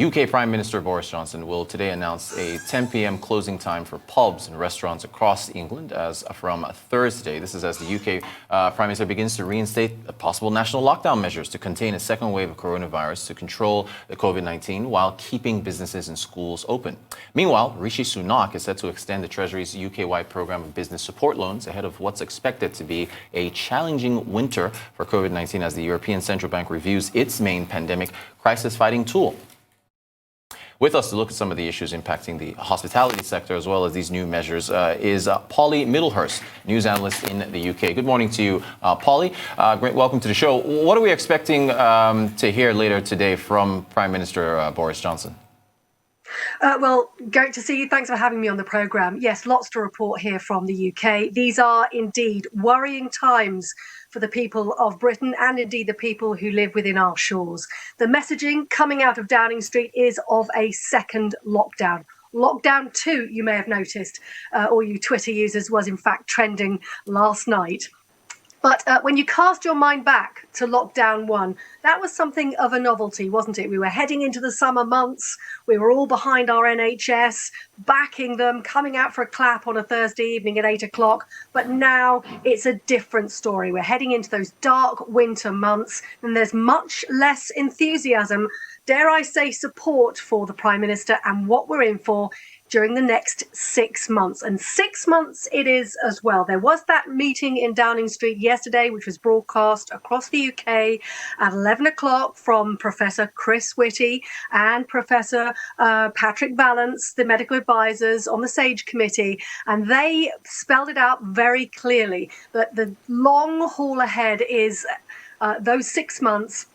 UK Prime Minister Boris Johnson will today announce a 10 p.m. closing time for pubs and restaurants across England as from Thursday. This is as the UK Prime Minister begins to reinstate possible national lockdown measures to contain a second wave of coronavirus to control the COVID-19 while keeping businesses and schools open. Meanwhile, Rishi Sunak is set to extend the Treasury's UK-wide program of business support loans ahead of what's expected to be a challenging winter for COVID-19 as the European Central Bank reviews its main pandemic crisis-fighting tool. With us to look at some of the issues impacting the hospitality sector as well as these new measures is Polly Middlehurst, news analyst in the UK. Good morning to you, Polly. Great welcome to the show. What are we expecting to hear later today from Prime Minister Boris Johnson? Well, great to see you. Thanks for having me on the programme. Yes, lots to report here from the UK. These are indeed worrying times for the people of Britain and indeed the people who live within our shores. The messaging coming out of Downing Street is of a second lockdown. Lockdown 2, you may have noticed, all you Twitter users, was in fact trending last night. But when you cast your mind back to lockdown 1, that was something of a novelty, wasn't it? We were heading into the summer months. We were all behind our NHS, backing them, coming out for a clap on a Thursday evening at 8 o'clock. But now it's a different story. We're heading into those dark winter months, and there's much less enthusiasm, dare I say support for the Prime Minister and what we're in for during the next 6 months. And 6 months it is as well. There was that meeting in Downing Street yesterday, which was broadcast across the UK at 11 o'clock from Professor Chris Whitty and Professor Patrick Vallance, the medical advisors on the SAGE committee. And they spelled it out very clearly that the long haul ahead is those 6 months.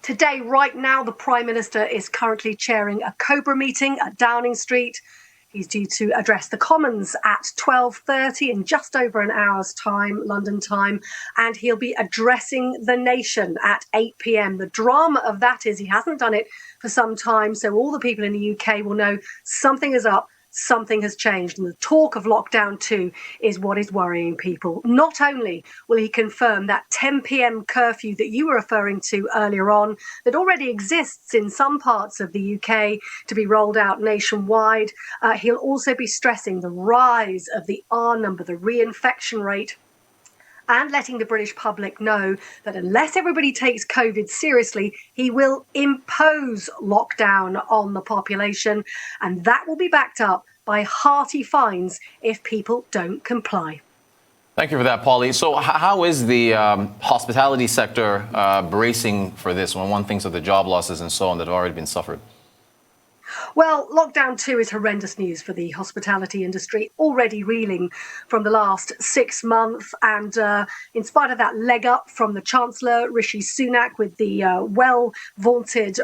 Today, right now, the Prime Minister is currently chairing a COBRA meeting at Downing Street. He's due to address the Commons at 12:30 in just over an hour's time, London time, and he'll be addressing the nation at 8 p.m. The drama of that is he hasn't done it for some time, so all the people in the UK will know something is up. Something has changed, and the talk of lockdown 2 is what is worrying people. Not only will he confirm that 10 p.m. curfew that you were referring to earlier on, that already exists in some parts of the UK to be rolled out nationwide, he'll also be stressing the rise of the R number, the reinfection rate, and letting the British public know that unless everybody takes COVID seriously, he will impose lockdown on the population, and that will be backed up by hearty fines if people don't comply. Thank you for that, Polly. So how is the hospitality sector bracing for this when one thinks of the job losses and so on that have already been suffered? Well, lockdown 2 is horrendous news for the hospitality industry, already reeling from the last 6 months. And in spite of that leg up from the Chancellor, Rishi Sunak, with the well-vaunted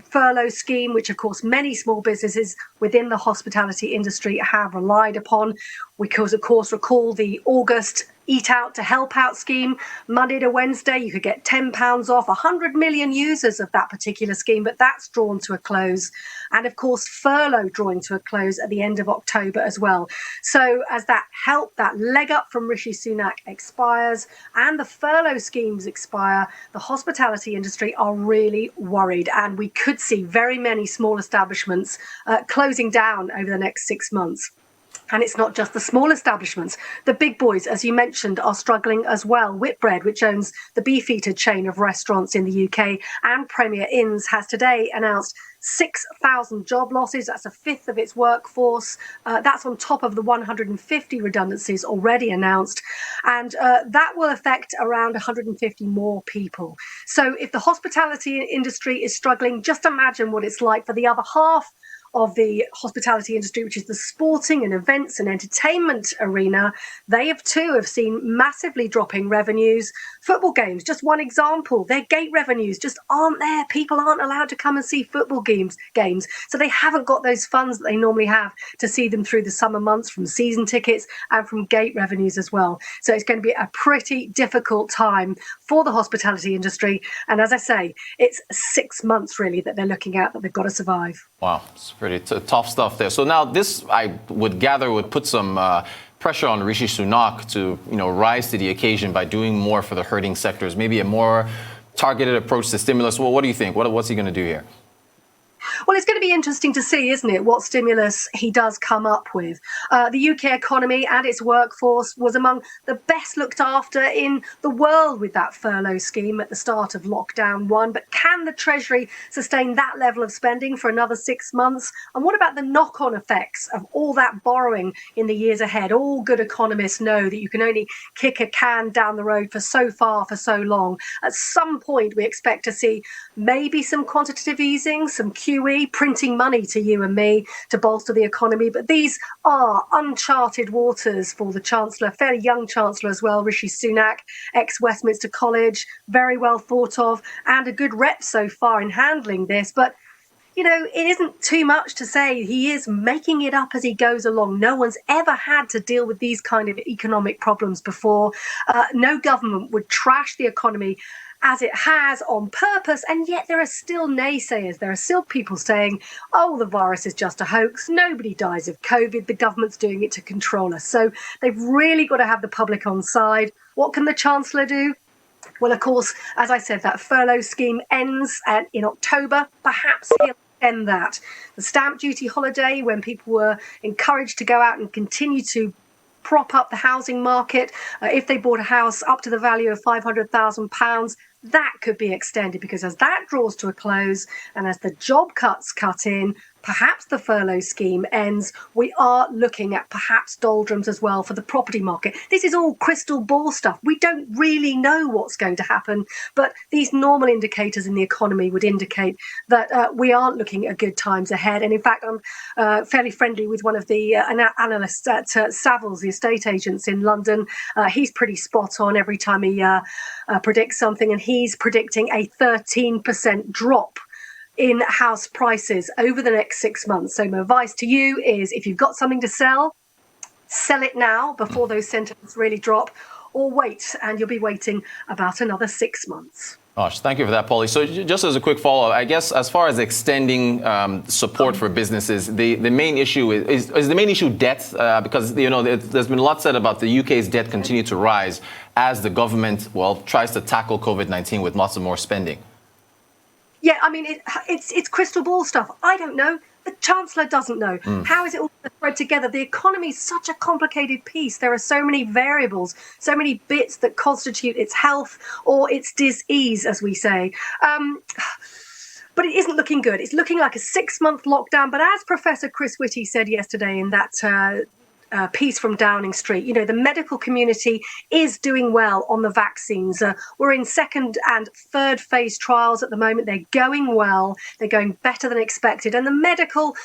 furlough scheme, which, of course, many small businesses within the hospitality industry have relied upon. We could, of course, recall the August Eat Out to Help Out scheme. Monday to Wednesday, you could get £10 off. 100 million users of that particular scheme, but that's drawn to a close. And of course, furlough drawing to a close at the end of October as well. So as that help, that leg up from Rishi Sunak expires and the furlough schemes expire, the hospitality industry are really worried. And we could see very many small establishments closing down over the next 6 months. And it's not just the small establishments. The big boys, as you mentioned, are struggling as well. Whitbread, which owns the Beefeater chain of restaurants in the UK, and Premier Inns, has today announced 6,000 job losses. That's a fifth of its workforce. That's on top of the 150 redundancies already announced. And that will affect around 150 more people. So if the hospitality industry is struggling, just imagine what it's like for the other half of the hospitality industry, which is the sporting and events and entertainment arena. They have seen massively dropping revenues. Football games, just one example, their gate revenues just aren't there. People aren't allowed to come and see football games. So they haven't got those funds that they normally have to see them through the summer months from season tickets and from gate revenues as well. So it's going to be a pretty difficult time for the hospitality industry. And as I say, it's 6 months really that they're looking at that they've got to survive. Wow, it's pretty tough stuff there. So now this, I would gather, would put some pressure on Rishi Sunak to, rise to the occasion by doing more for the hurting sectors, maybe a more targeted approach to stimulus. Well, what do you think? What's he going to do here? Well, it's going to be interesting to see, isn't it, what stimulus he does come up with. The UK economy and its workforce was among the best looked after in the world with that furlough scheme at the start of lockdown 1. But can the Treasury sustain that level of spending for another 6 months? And what about the knock-on effects of all that borrowing in the years ahead? All good economists know that you can only kick a can down the road for so far for so long. At some point, we expect to see maybe some quantitative easing, some QE, printing money to you and me to bolster the economy. But these are uncharted waters for the Chancellor, fairly young Chancellor as well, Rishi Sunak, ex-Westminster College, very well thought of, and a good rep so far in handling this. But you know, it isn't too much to say he is making it up as he goes along. No one's ever had to deal with these kind of economic problems before. No government would trash the economy as it has on purpose, and yet there are still naysayers. There are still people saying, oh, the virus is just a hoax. Nobody dies of COVID. The government's doing it to control us. So they've really got to have the public on side. What can the Chancellor do? Well, of course, as I said, that furlough scheme ends in October. Perhaps he'll end that. The stamp duty holiday, when people were encouraged to go out and continue to prop up the housing market, if they bought a house up to the value of £500,000, that could be extended, because as that draws to a close and as the job cuts cut in, perhaps the furlough scheme ends. We are looking at perhaps doldrums as well for the property market. This is all crystal ball stuff. We don't really know what's going to happen, but these normal indicators in the economy would indicate that we aren't looking at good times ahead. And in fact, I'm fairly friendly with one of the analysts at Savills, the estate agents in London. He's pretty spot on every time he predicts something, and he's predicting a 13% drop in house prices over the next 6 months. So my advice to you is, if you've got something to sell, sell it now before those sentiments really drop, or wait, and you'll be waiting about another 6 months. Gosh, thank you for that, Polly. So just as a quick follow-up, I guess as far as extending support for businesses, the main issue is the main issue debt? Because, you know, there's been a lot said about the UK's debt continue to rise as the government, well, tries to tackle COVID-19 with lots of more spending. Yeah, I mean, it's crystal ball stuff. I don't know. The Chancellor doesn't know. How is it all thread together? The economy is such a complicated piece. There are so many variables, so many bits that constitute its health or its dis-ease, as we say. But it isn't looking good. It's looking like a 6-month lockdown. But as Professor Chris Whitty said yesterday in that piece from Downing Street, you know, the medical community is doing well on the vaccines. We're in second and third phase trials at the moment. They're going well. They're going better than expected. And the medical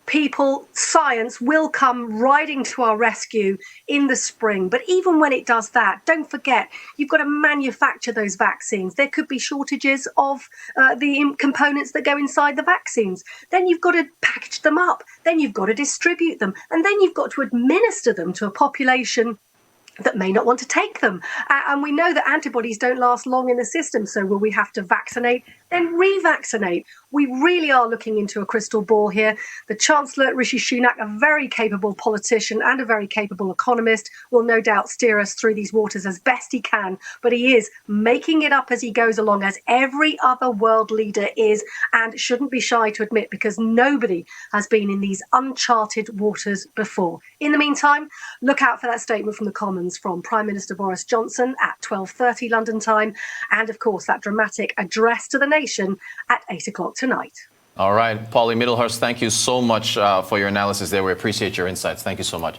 people, science, will come riding to our rescue in the spring. But even when it does that, don't forget, you've got to manufacture those vaccines. There could be shortages of the components that go inside the vaccines. Then you've got to package them up. Then you've got to distribute them. And then you've got to administer them to a population that may not want to take them. And we know that antibodies don't last long in the system. So will we have to vaccinate, then revaccinate? We really are looking into a crystal ball here. The Chancellor, Rishi Sunak, a very capable politician and a very capable economist, will no doubt steer us through these waters as best he can. But he is making it up as he goes along, as every other world leader is, and shouldn't be shy to admit, because nobody has been in these uncharted waters before. In the meantime, look out for that statement from the Commons from Prime Minister Boris Johnson at 12:30 London time, and of course that dramatic address to the nation at 8 o'clock tonight. All right, Polly Middlehurst, thank you so much for your analysis there. We appreciate your insights. Thank you so much.